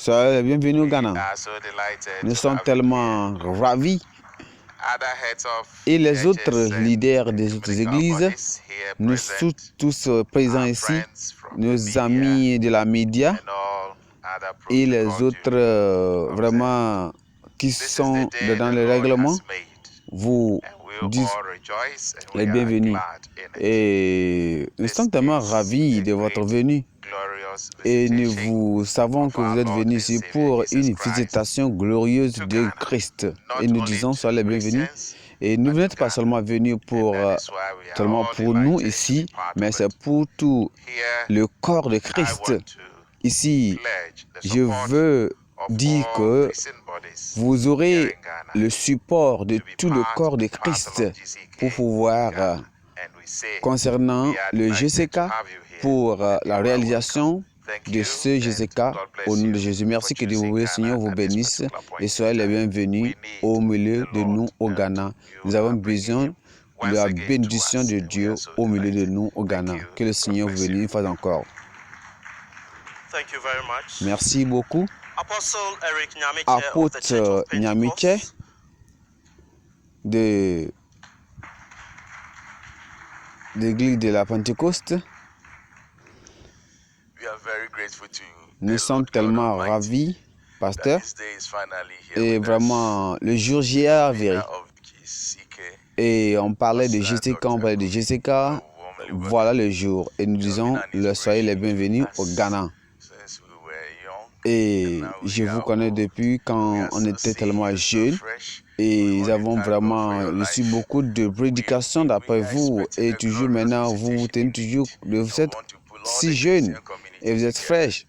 Soyez les bienvenus au Ghana. Nous sommes tellement ravis. Et les autres leaders des autres églises, nous sommes tous présents ici, nos amis de la média et les autres vraiment qui sont dans le règlement, vous disent les bienvenus. Et nous sommes tellement ravis de votre venue. Et nous savons que vous êtes venus ici pour une visitation glorieuse de Christ. Et nous disons, soyez les bienvenus. Et nous n'êtes pas seulement venus seulement pour nous ici, mais c'est pour tout le corps de Christ. Ici, je veux dire que vous aurez le support de tout le corps de Christ pour pouvoir, concernant le GCK, pour la réalisation de ce GCK, au nom de Jésus. Merci, que Dieu vous bénisse, Seigneur vous bénisse et soyez les bienvenus au milieu de nous au Ghana. Nous avons besoin de la bénédiction de Dieu au milieu de nous au Ghana. Que le Seigneur vous bénisse une fois encore. Merci beaucoup. Apôtre Nyamiche de l'église de la Pentecôte. Nous sommes tellement ravis, pasteur. Et vraiment, le jour J est arrivé. Et on parlait de GCK, on parlait de GCK. Voilà le jour. Et nous disons, soyez les bienvenus au Ghana. Et je vous connais depuis quand on était tellement jeunes. Et nous avons vraiment reçu beaucoup de prédications d'après vous. Et toujours maintenant, vous vous tenez toujours, vous êtes si jeune et vous êtes fraîche.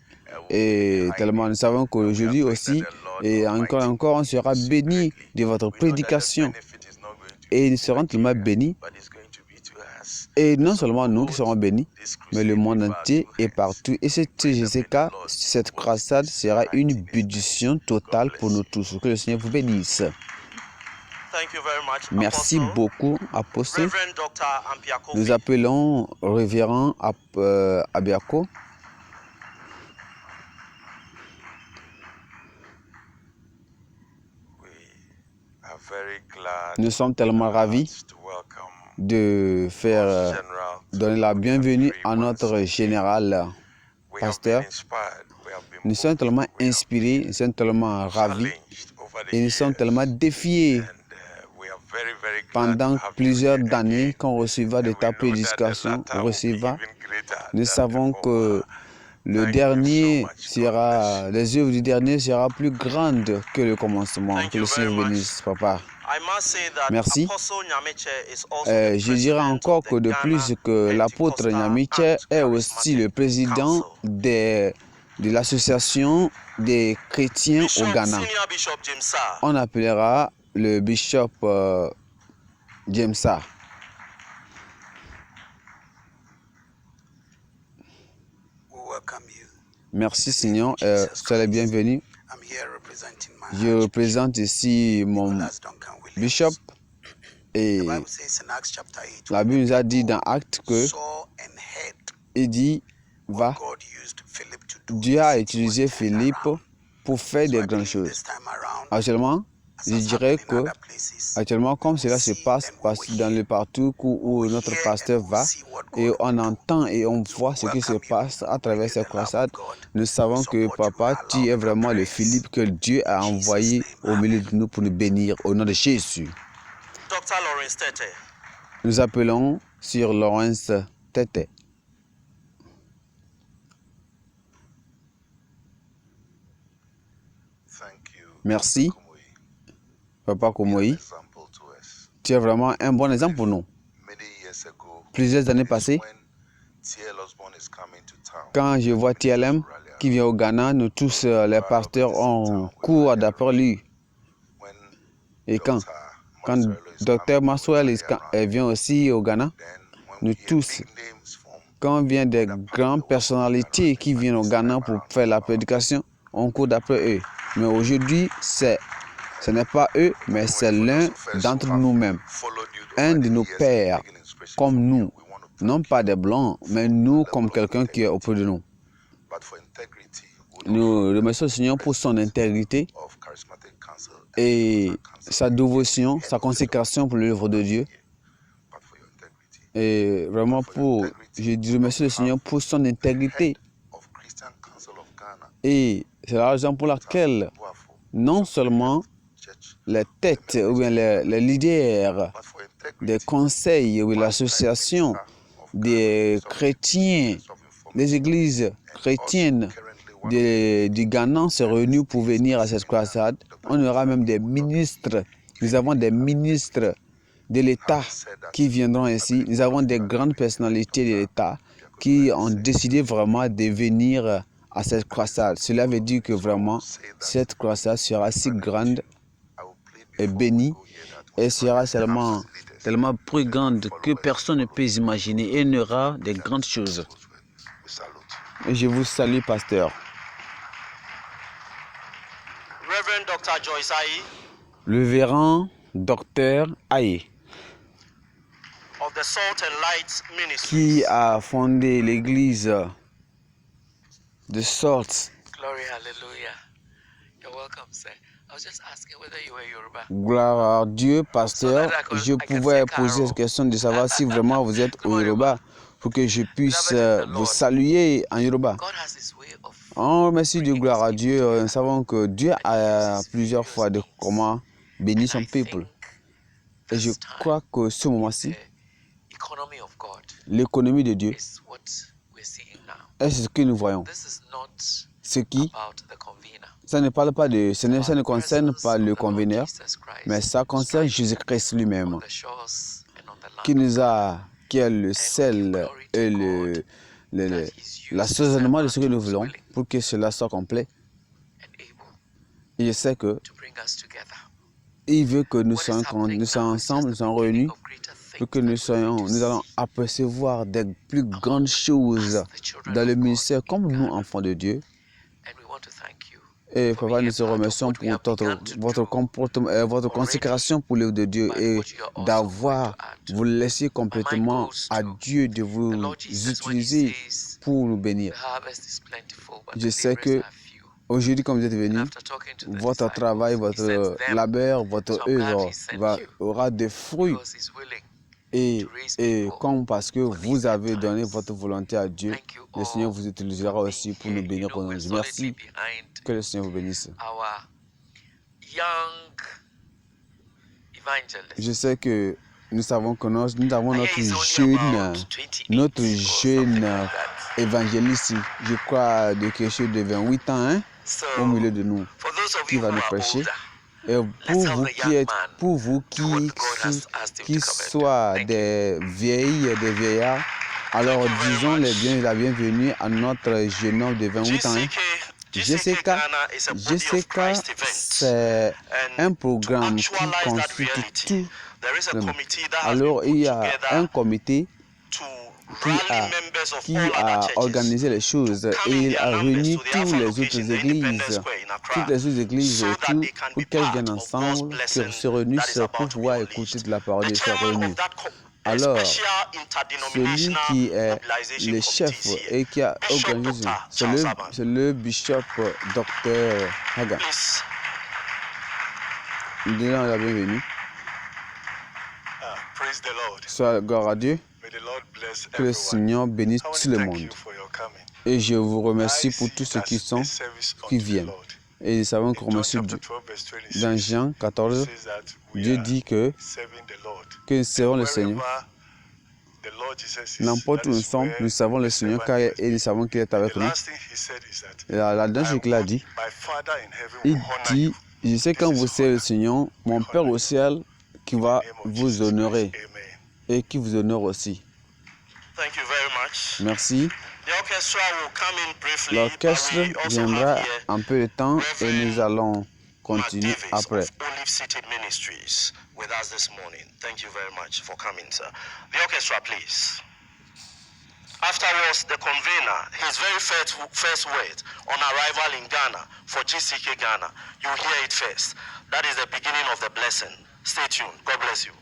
Et tellement nous savons qu'aujourd'hui aussi, et encore, on sera béni de votre prédication. Et nous serons tellement bénis. Et non seulement nous qui serons bénis, mais le monde entier et partout. Et cette GCK, cette croisade sera une bénédiction totale pour nous tous. Que le Seigneur vous bénisse. Merci beaucoup, apôtre. Nous appelons révérend Abiako. Nous sommes tellement ravis de faire donner la bienvenue à notre général pasteur. Nous sommes tellement inspirés, nous sommes tellement ravis et nous sommes tellement défiés pendant plusieurs années qu'on recevra de ta prédication, nous savons que les œuvres du dernier sera plus grande que le commencement. Que le Seigneur vous bénisse, papa. Merci. Je dirais encore que de plus que l'apôtre Nyamiche est aussi le président de l'association des chrétiens au Ghana. On appellera le bishop Jamesa. Merci Seigneur, soyez bienvenus. Je représente ici mon bishop et la Bible nous a dit dans Actes que il dit, va, Dieu a utilisé Philippe pour faire des grandes choses. Actuellement, je dirais que actuellement, comme cela se passe dans le partout où notre pasteur va, et on entend et on voit ce qui se passe à travers ces croisades, nous savons que papa, tu es vraiment le Philippe que Dieu a envoyé au milieu de nous pour nous bénir au nom de Jésus. Nous appelons sur Lawrence Tete. Merci, Papa Komoï. Tu es vraiment un bon exemple pour nous. Plusieurs années passées, quand je vois TLM qui vient au Ghana, nous tous, les pasteurs, on court d'après lui. Et quand Dr Maxwell vient aussi au Ghana, nous tous, quand vient des grandes personnalités qui viennent au Ghana pour faire la prédication, on court d'après eux. Mais aujourd'hui, ce n'est pas eux, mais c'est l'un d'entre nous-mêmes. Un de nos pères, comme nous, non pas des blancs, mais nous comme quelqu'un qui est auprès de nous. Nous remercions le Seigneur pour son intégrité et sa dévotion, sa consécration pour l'œuvre de Dieu. Et vraiment je remercie le Seigneur pour son intégrité. Et c'est la raison pour laquelle non seulement les têtes ou bien les leaders des conseils ou l'association des chrétiens, des églises chrétiennes du Ghana se réunissent pour venir à cette croisade. On aura même des ministres. Nous avons des ministres de l'État qui viendront ici. Nous avons des grandes personnalités de l'État qui ont décidé vraiment de venir à cette croisade. Cela veut dire que vraiment cette croisade sera si grande et bénie et sera tellement plus grande que personne ne peut imaginer et il y aura des grandes choses. Et je vous salue, pasteur. Reverend Dr. Joyce Aye, le révérend Dr. Aye, of the Salt and Light Ministry, qui a fondé l'église de Salt. Glory, hallelujah. You're welcome, sir. I was just asking whether you were Yoruba. Gloire à Dieu, pasteur. Je pouvais poser cette question de savoir si vraiment vous êtes au Yoruba pour que je puisse vous saluer en Yoruba. On remercie Dieu, gloire à Dieu. Nous savons que Dieu a plusieurs fois de comment bénir son peuple. Et je crois que ce moment-ci, l'économie de Dieu est ce que nous voyons. Ce qui, ça ne parle pas de, ça ne concerne pas le conveneur, mais ça concerne Jésus-Christ lui-même, qui est le sel et l'assaisonnement de ce que nous voulons pour que cela soit complet. Et je sais que il veut que nous soyons ensemble, nous soyons réunis, pour que nous allons apercevoir des plus grandes choses dans le ministère comme nous, enfants de Dieu. Et papa, nous te remercions pour votre comportement, votre consécration pour l'œuvre de Dieu et d'avoir vous laisser complètement à Dieu de vous utiliser pour nous bénir. Je sais que aujourd'hui, comme vous êtes venus, votre travail, votre labeur, votre œuvre aura des fruits. Et comme parce que vous avez donné votre volonté à Dieu, le Seigneur vous utilisera aussi pour nous bénir. Merci. Que le Seigneur vous bénisse. Je sais que nous savons que nous avons notre jeune évangéliste, je crois, de quelque chose de 28 ans, hein, au milieu de nous, qui va nous prêcher. Et pour vous qui soient des vieillards, alors disons la bienvenue à notre jeune homme de 28 ans. Jessica, c'est un programme qui constitue tout. Alors il y a un comité qui a organisé les choses et il a réuni toutes les autres églises autour pour qu'elles viennent ensemble, qu'elles se réunissent pour pouvoir écouter de la parole et se réunir. Alors, celui qui est le chef et qui a organisé, c'est le bishop Dr. Haga. Nous disons la bienvenue. Soit gloire à Dieu. Que le Seigneur bénisse tout le monde. Et je vous remercie pour tous ceux qui viennent. Et nous savons qu'on remercie Dieu. Dans Jean 14, Dieu dit que nous servons le Seigneur. N'importe où nous sommes, nous savons le Seigneur et nous savons qu'il est avec nous. Et la dernière chose qu'il a dit, il dit, je sais quand vous servez le Seigneur, mon Père au ciel qui va vous honorer et qui vous honore aussi. Merci. L'orchestre viendra un peu de temps et nous allons continuer après. Afterwards, the convener, his very first word on arrival in Ghana for GCK Ghana, you hear it first. That is the beginning of the blessing. Stay tuned. God bless you.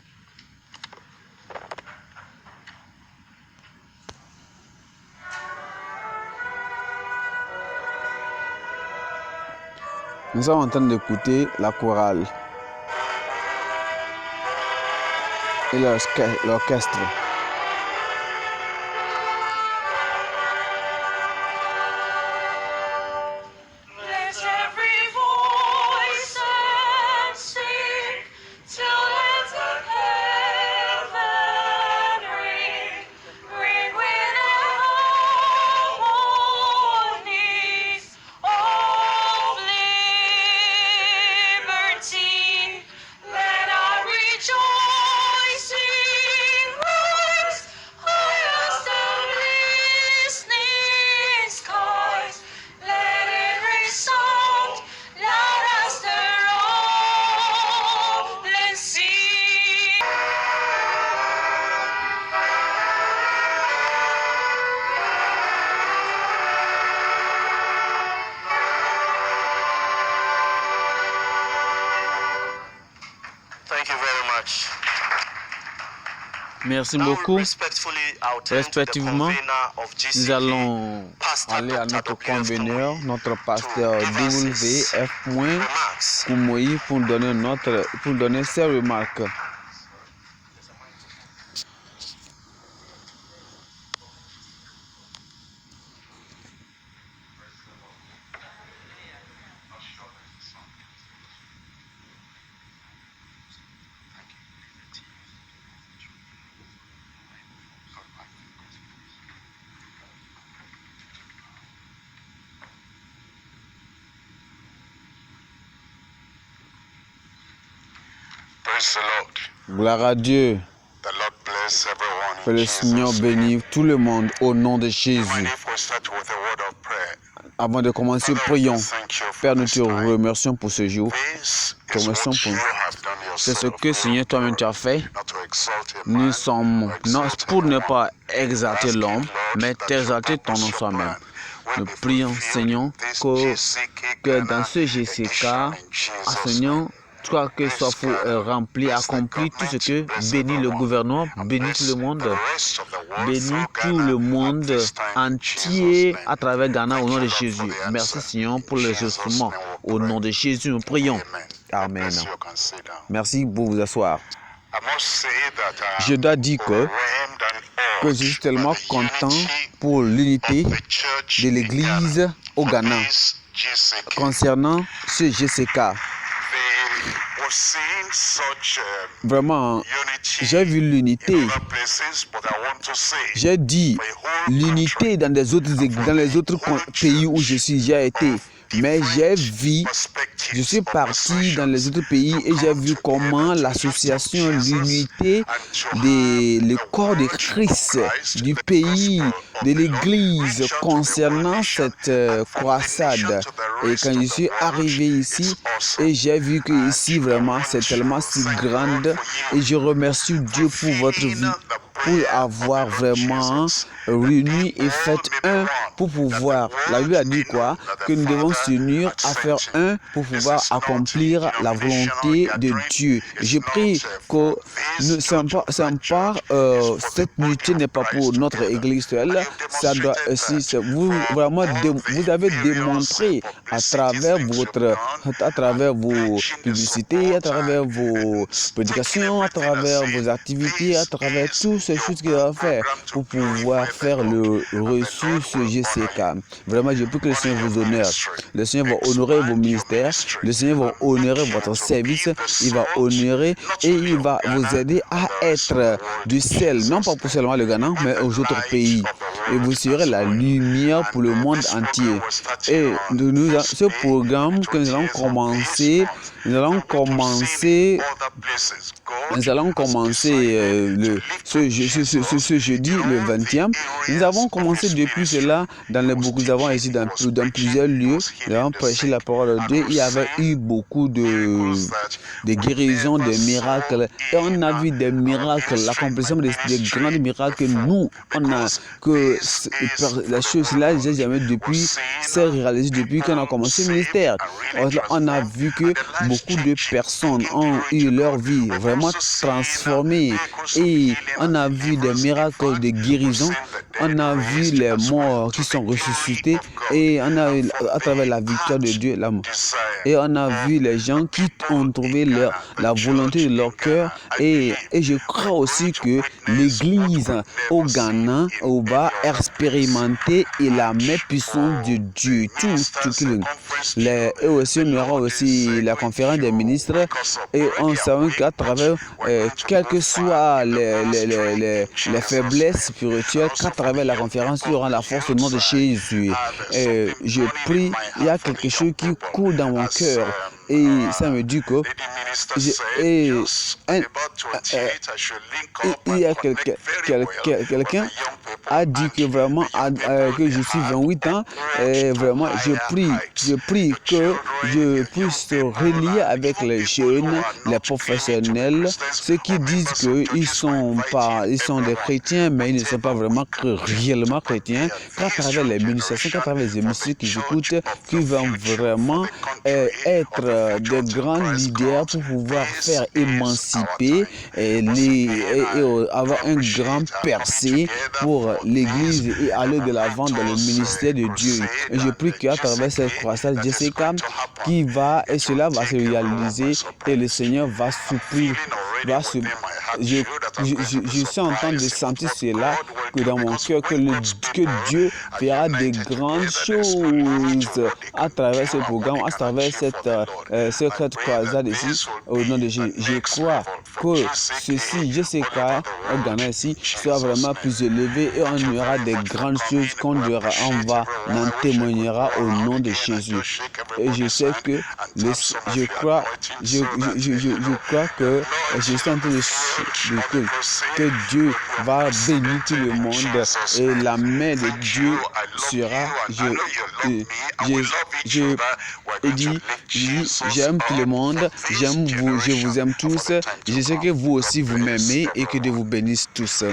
Nous sommes en train d'écouter la chorale et l'orchestre. Merci beaucoup. Respectivement, nous allons aller à notre conveneur, notre pasteur W.F. Koumoui pour donner ses remarques. Gloire à Dieu. Que le Seigneur bénisse tout le monde au nom de Jésus. Avant de commencer, prions. Père, nous te remercions pour ce jour. Te remercions pour... C'est ce que, Seigneur, toi-même tu as fait. Nous sommes, non, pour ne pas exalter l'homme, mais t'exalter ton nom soi-même. Nous prions, Seigneur, que dans ce GCK, Seigneur, toi que soit rempli, accompli tout ce que bénit le gouvernement, bénit tout le monde entier à travers Ghana au nom de Jésus. Merci Seigneur pour les instruments. Au nom de Jésus, nous prions. Amen. Merci pour vous asseoir. Je dois dire que je suis tellement content pour l'unité de l'Église au Ghana concernant ce GCK. Vraiment, j'ai vu l'unité. J'ai dit l'unité dans les autres pays où j'ai été. Mais je suis parti dans les autres pays et j'ai vu comment l'association, l'unité le corps de Christ du pays, de l'Église concernant cette croisade. Et quand je suis arrivé ici, et j'ai vu que ici vraiment c'est tellement si grande, et je remercie Dieu pour votre vie, pour avoir vraiment réuni et fait un pour pouvoir. La Bible a dit quoi? Que nous devons s'unir à faire un pour pouvoir accomplir la volonté de Dieu. Je prie que cette unité n'est pas pour notre Église seule. Ça doit aussi, vous avez démontré à travers vos publicités, à travers vos prédications, à travers vos activités, à travers toutes ces choses qu'il a fait pour pouvoir faire le reçu sur GCK. Vraiment, je prie que le Seigneur vous honore. Le Seigneur va honorer vos ministères. Le Seigneur va honorer votre service. Il va honorer et il va vous aider à être du sel, non pas pour seulement le Ghana, mais aux autres pays. Et vous serez la lumière pour le monde entier. Et ce programme que nous allons commencer ce jeudi, le 20e. Nous avons commencé depuis cela nous avons ici dans plusieurs lieux. Nous avons prêché la parole de Dieu. Il y avait eu beaucoup de guérisons, de miracles. Et on a vu des miracles, l'accomplissement des grands miracles. Nous, la chose-là, j'ai jamais s'est réalisée depuis qu'on a commencé le ministère. On a vu que beaucoup de personnes ont eu leur vie vraiment transformée. Et on a vu des miracles de guérison. On a vu les morts qui qui sont ressuscités, et on a eu, à travers la victoire de Dieu, l'amour. Et on a vu les gens qui ont trouvé la volonté de leur cœur. Et je crois aussi que l'Église au Ghana va expérimenter et la main puissante de Dieu. Et aussi, on aura aussi la conférence des ministres. Et on sait qu'à travers, quelles que soient les faiblesses spirituelles, qu'à travers la conférence, il y aura la force au nom de Jésus. Je prie, il y a quelque chose qui coule dans mon cœur. Et ça me dit que il y a quelqu'un a dit que vraiment que je suis 28 ans et vraiment je prie que je puisse relier avec les jeunes, les professionnels, ceux qui disent qu'ils sont des chrétiens mais ils ne sont pas vraiment réellement chrétiens, qu'à travers les ministrations, qu'à travers les émissions qu'ils écoutent, qui vont vraiment être de grands leaders pour pouvoir faire émanciper et avoir un grand percé pour l'Église et aller de l'avant dans le ministère de Dieu. Et je prie qu'à travers cette croissance, Jessica, et cela va se réaliser et le Seigneur va supprimer. Je suis en train de sentir cela que dans mon cœur, que Dieu fera des grandes choses à travers ce programme, à travers cette croisade ici, au nom de Jésus. Je crois que ceci, Jessica, au Ghana ici, soit vraiment plus élevé et on aura des grandes choses qu'on en témoignera au nom de Jésus. Et je sais que je crois que je suis en train que Dieu va bénir tout le monde et la main de Dieu sera. J'aime tout le monde, j'aime vous, je vous aime tous. Je sais que vous aussi vous m'aimez et que Dieu vous bénisse tous.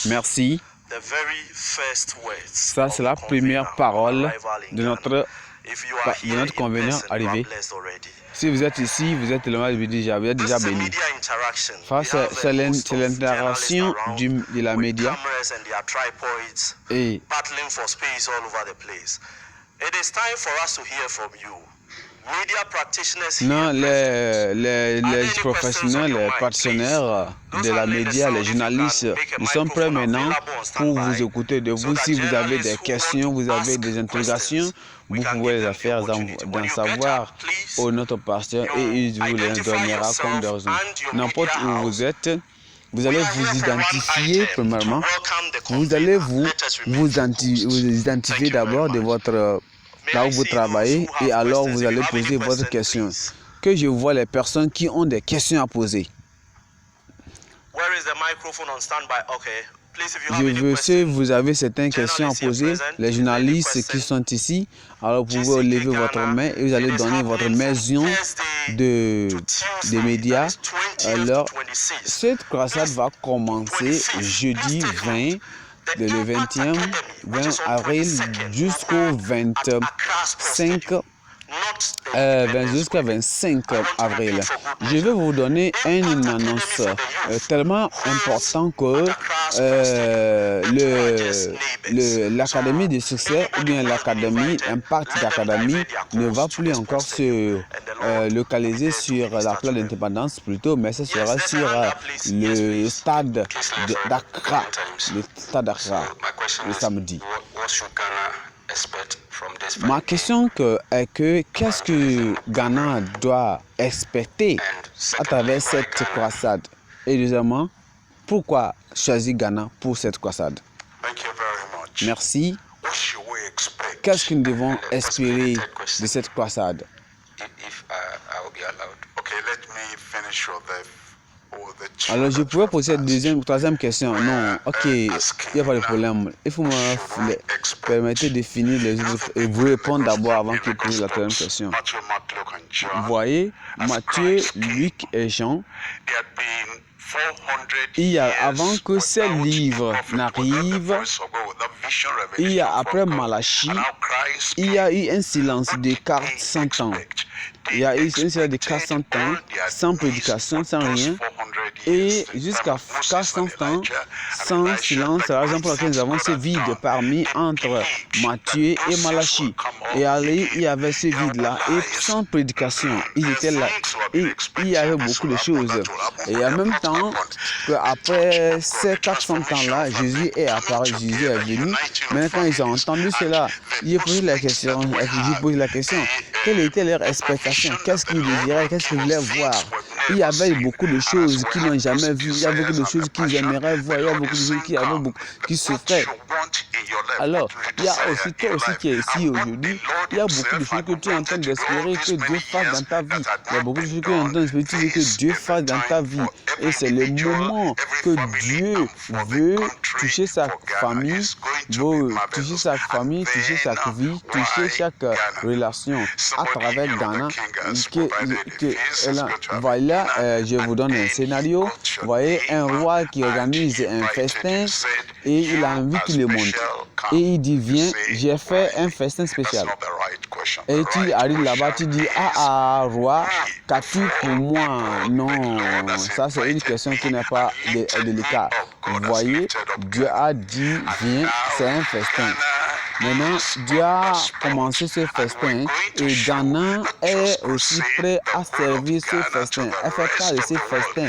Merci. Ça, c'est la première parole de notre convenant arrivé. Si vous êtes ici, vous êtes déjà béni. C'est l'interaction de la média et non, les professionnels, les partenaires de la média, les journalistes, nous sommes prêts maintenant pour vous écouter de vous. Si vous avez des questions, vous avez des interrogations, vous pouvez les faire d'en savoir au notre pasteur et il vous les donnera comme des raisons. N'importe où vous êtes, vous allez vous identifier premièrement. Vous allez vous identifier d'abord de votre là où vous travaillez et alors vous allez poser votre question. Que je vois les personnes qui ont des questions à poser. Je veux, si vous avez certaines questions à poser, les journalistes qui sont ici, alors vous pouvez lever votre main et vous allez donner votre maison des médias. Alors, cette croisade va commencer jeudi 20. Le 20 avril jusqu'au 25 avril. Je vais vous donner une annonce tellement importante que l'Académie de succès ou bien l'Académie, Impact d'Académie ne va plus encore se localiser sur la place d'indépendance plutôt, mais ce sera sur le stade d'Accra, le samedi. Ma question est que qu'est-ce que Ghana doit expecter à travers cette croisade? Et deuxièmement, pourquoi choisir Ghana pour cette croisade? Merci. Qu'est-ce que nous devons espérer de cette croisade? Alors, je pourrais poser cette troisième question. Non, ok, il n'y a pas de problème. Il faut me permettre de finir les autres et vous répondre d'abord avant que je pose la troisième question. Vous voyez, Matthieu, Luc et Jean, avant que ces livres n'arrivent, il y a après Malachie, il y a eu un silence de 400 ans. Il y a eu un silence de 400 ans, sans prédication, sans rien. Et jusqu'à 400 ans, sans silence, c'est la raison pour laquelle nous avons ce vide parmi entre Matthieu et Malachie. Et allez, il y avait ce vide-là, et sans prédication, il était là. Et il y avait beaucoup de choses. Et en même temps, après ces 400 ans-là, Jésus est apparu, Jésus est venu. Maintenant, quand ils ont entendu cela, j'ai posé la question, quelle était leur expectation? Qu'est-ce qu'ils désiraient? Qu'est-ce qu'ils voulaient voir? Il y avait beaucoup de choses qu'ils n'ont jamais vues. Il y a beaucoup de choses qu'ils aimeraient voir. Il y a beaucoup de choses qui souffraient. Alors, il y a aussi, toi aussi qui es ici aujourd'hui, il y a beaucoup de choses que tu es en train d'espérer que Dieu fasse dans ta vie. Il y a beaucoup de choses que tu es en train d'espérer que Dieu fasse dans ta vie. Et c'est le moment que Dieu veut toucher sa famille, toucher sa vie, toucher chaque relation à travers Ghana. Voilà, je vous donne un scénario. Vous voyez un roi qui organise un festin et il a envie tout le monde. Et il dit, viens, j'ai fait un festin spécial. Et tu arrives là-bas, tu dis, roi, qu'as-tu pour moi? Non, ça c'est une question qui n'est pas délicate. Vous voyez, Dieu a dit, viens, c'est un festin. Maintenant, Dieu a commencé ce festin et Ghana est aussi prêt à servir ce festin. Elle fait part de ce festin.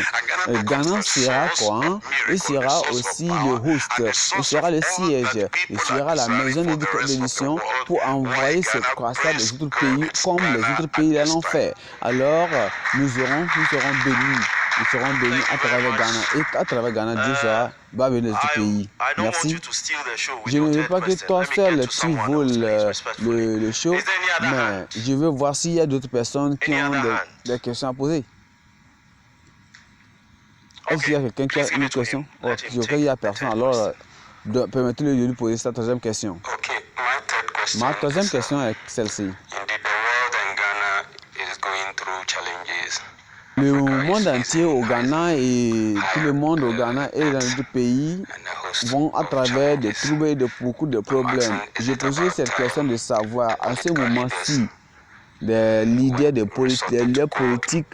Ghana sera quoi? Il sera aussi le host. Il sera le siège. Il sera la maison d'édition pour envoyer ce croissant des autres pays comme les autres pays l'ont fait. Alors, nous serons bénis. Nous serons bénis à travers Ghana. Et à travers Ghana, Dieu va venir de ce pays. Merci. Je ne veux pas que toi seul tu voles le show, mais je veux voir s'il y a d'autres personnes qui ont des questions à poser. Est-ce qu'il y a quelqu'un qui a une question? Je crois qu'il n'y a personne. Alors, permettez-lui de lui poser sa troisième question. Ma troisième question est celle-ci. Le monde entier au Ghana et tout le monde au Ghana et dans d'autres pays vont à travers des troubles et de beaucoup de problèmes. Je posais cette question de savoir à ce moment-ci des leaders des politiques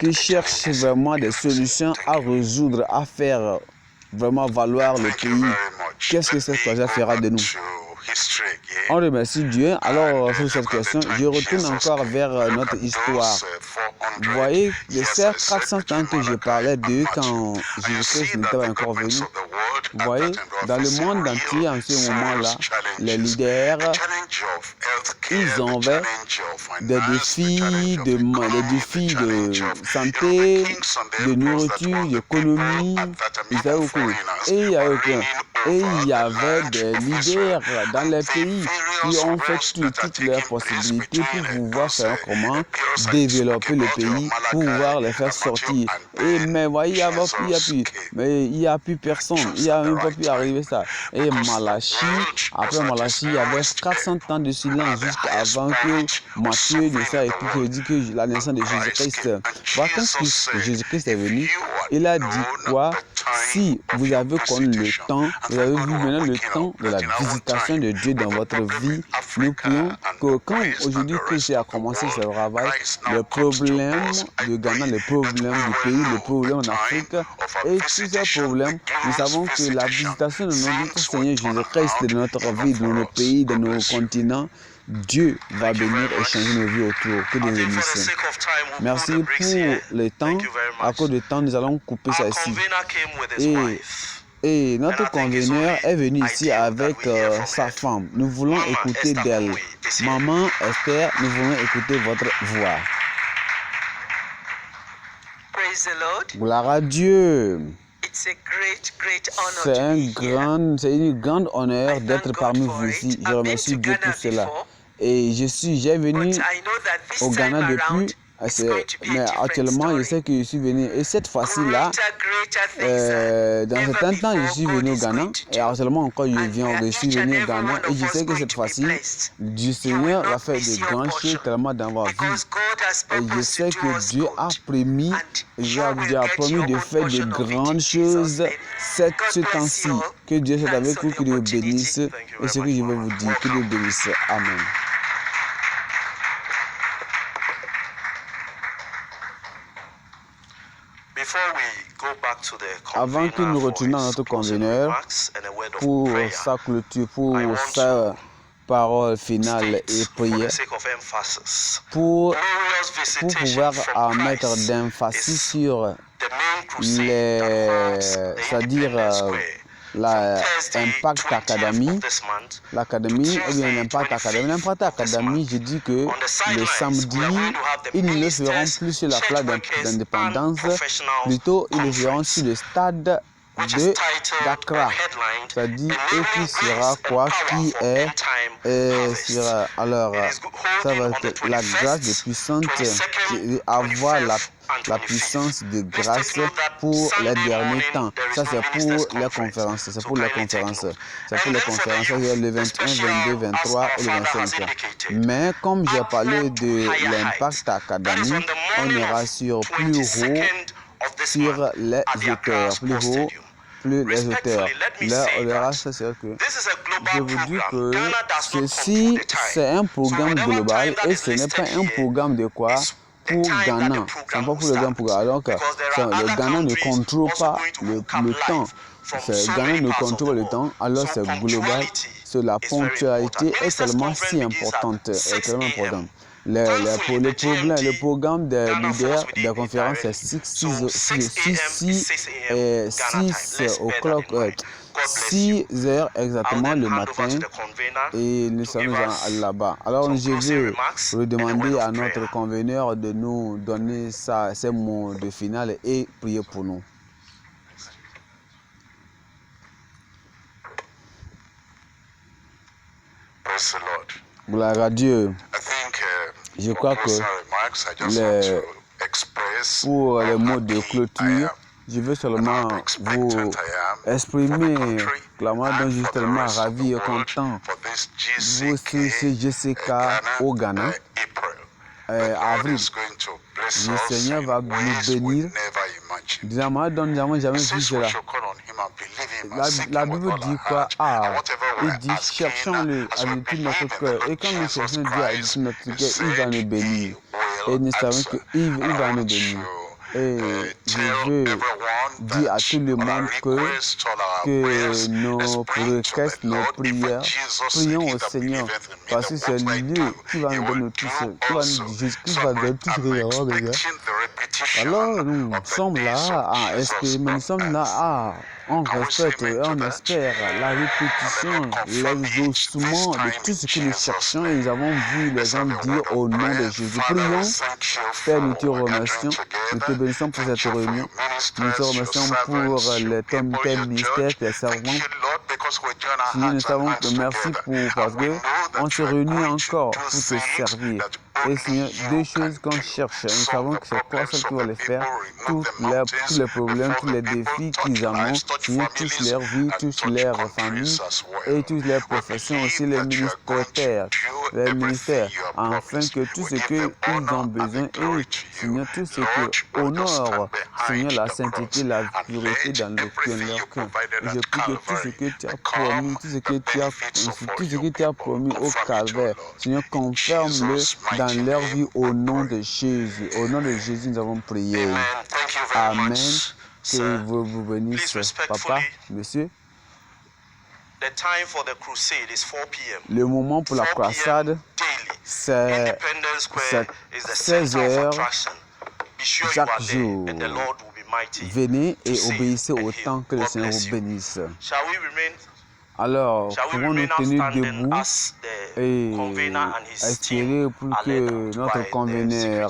qui cherchent vraiment des solutions à résoudre, à faire vraiment valoir le pays. Qu'est-ce que cette projet fera de nous? On remercie Dieu. Alors, sur cette question, je retourne encore vers notre histoire. Vous voyez, de ces 400 ans que je parlais d'eux quand Jésus-Christ n'était pas encore venu. Vous voyez, dans le monde entier, en ce moment-là, les leaders, ils ont des défis de santé, de nourriture, d'économie. Et il y avait des leaders dans les pays qui ont fait toutes leurs possibilités pour pouvoir faire comment développer le pays, pour pouvoir les faire sortir. Mais voyez, il n'y a plus personne. Il n'y a même pas pu arriver ça. Et Malachie, après Malachie, il y avait 400 ans de silence jusqu'avant que Matthieu ne soit écrit que dit que la naissance de Jésus-Christ. Voilà, quand Jésus-Christ est venu, il a dit quoi? Si vous avez connu le temps, vous avez vu maintenant le temps de la visitation de Dieu dans votre vie, nous prions que quand aujourd'hui que j'ai commencé ce travail, le problème de Ghana, le problème du pays, le problème d'Afrique et tous ces problèmes, nous savons que la visitation de notre Seigneur Jésus-Christ de notre vie, de nos pays, de nos continents, Dieu va venir et changer nos vies autour. Que Dieu bénisse. Merci pour le temps. À cause du temps, nous allons couper ça ici. Et notre conveneur est venu ici avec sa femme. Nous voulons écouter d'elle. Maman Esther, nous voulons écouter votre voix. Gloire à Dieu. C'est une grande honneur d'être parmi vous ici. Je remercie Dieu pour cela. Et j'ai venu au Ghana depuis, Mais actuellement, je sais que je suis venu. Et cette fois-ci-là, dans un certain temps, je suis venu au Ghana. Et actuellement encore, je suis venu au Ghana. Et je sais que cette fois-ci, du Seigneur va faire de grandes choses tellement dans ma vie. Et je sais que Dieu a promis, Dieu a promis de faire de grandes choses ce temps-ci. Que Dieu soit avec vous, que Dieu vous bénisse. Et ce que je vais vous dire, que Dieu vous bénisse. Amen. Avant que nous retournions à notre conveneur pour sa clôture, pour sa parole finale et prière, pour pouvoir mettre d'emphasis sur c'est-à-dire l'Impact Academy, l'académie, ou bien l'Impact Academy. L'Impact Academy, je dis que le samedi, ils ne le feront plus sur la place d'indépendance, plutôt ils le feront sur le stade d'Accra. C'est-à-dire, et qui sera quoi, qui est, sera, alors, ça va être la grâce de puissante, avoir la puissance de grâce pour les derniers temps. Ça, c'est pour les conférences. C'est pour les conférences. C'est pour les conférences. Il y a le 21, 22, 23 et le 25. Mais comme j'ai parlé de l'Impact Academy, on ira sur plus haut, sur les auteurs, plus les auteurs. Là, on verra, ça c'est que je vous dis que ceci, c'est un programme global et ce n'est pas un programme de quoi pour Ghana. Ce n'est pas pour le Ghana. Donc, le Ghana ne contrôle pas le temps. Ghana ne contrôle pas le temps, alors c'est global. La ponctualité est tellement si importante. Le programme des leaders de conférence est 6 heures exactement le matin et nous sommes là-bas. Alors je vais redemander à notre conveneur de nous donner ces mots de finale et prier pour nous. Gloire à Dieu. Je crois que pour les mots de clôture, je veux seulement vous exprimer clairement dont je suis tellement ravi et content. Vous, c'est Jessica au Ghana. Avril, le Seigneur va nous bénir. Nous n'avons jamais vu cela. La Bible dit quoi? Il dit cherchons-le avec tout notre cœur. Et quand nous cherchons Dieu avec tout notre cœur, il va nous bénir. Et nous savons qu'il va nous bénir. Et je veux dire à tout le monde que nos requêtes, nos prières, prions au Seigneur, parce que c'est lui qui va nous donner tout ça, qui va nous donner tout ce que nous avons. Alors nous sommes là à espérer, nous sommes là on respecte et on espère la répétition, l'exaucement de tout ce que nous cherchons et nous avons vu les gens dire au nom de Jésus. Prions, Père, nous te remercions, nous te bénissons pour cette réunion, nous te remercions pour tes ministères, tes servants. Seigneur, nous savons que merci parce qu'on se réunit encore pour te servir. Et Seigneur, deux choses qu'on cherche, nous savons que c'est toi seul qui va les faire, tous les problèmes, tous les défis qu'ils ont, Seigneur, touche leur vie, touche leur famille et toutes les professions, aussi les ministères, afin que tout ce qu'ils ont besoin et Seigneur, tout ce qui honore, Seigneur, la sainteté, la pureté dans leur cœur. Et je prie que tout ce que tu as promis, tout ce que tu as promis au calvaire, Seigneur, confirme-le dans leur vie au nom de Jésus. Au nom de Jésus, nous avons prié. Amen. Que vous bénisse, papa, monsieur. Le moment pour la croisade, c'est 16 heures chaque jour. Venez et obéissez au temps que le Seigneur vous bénisse. Alors, pouvons-nous tenir debout et espérer pour que notre conveneur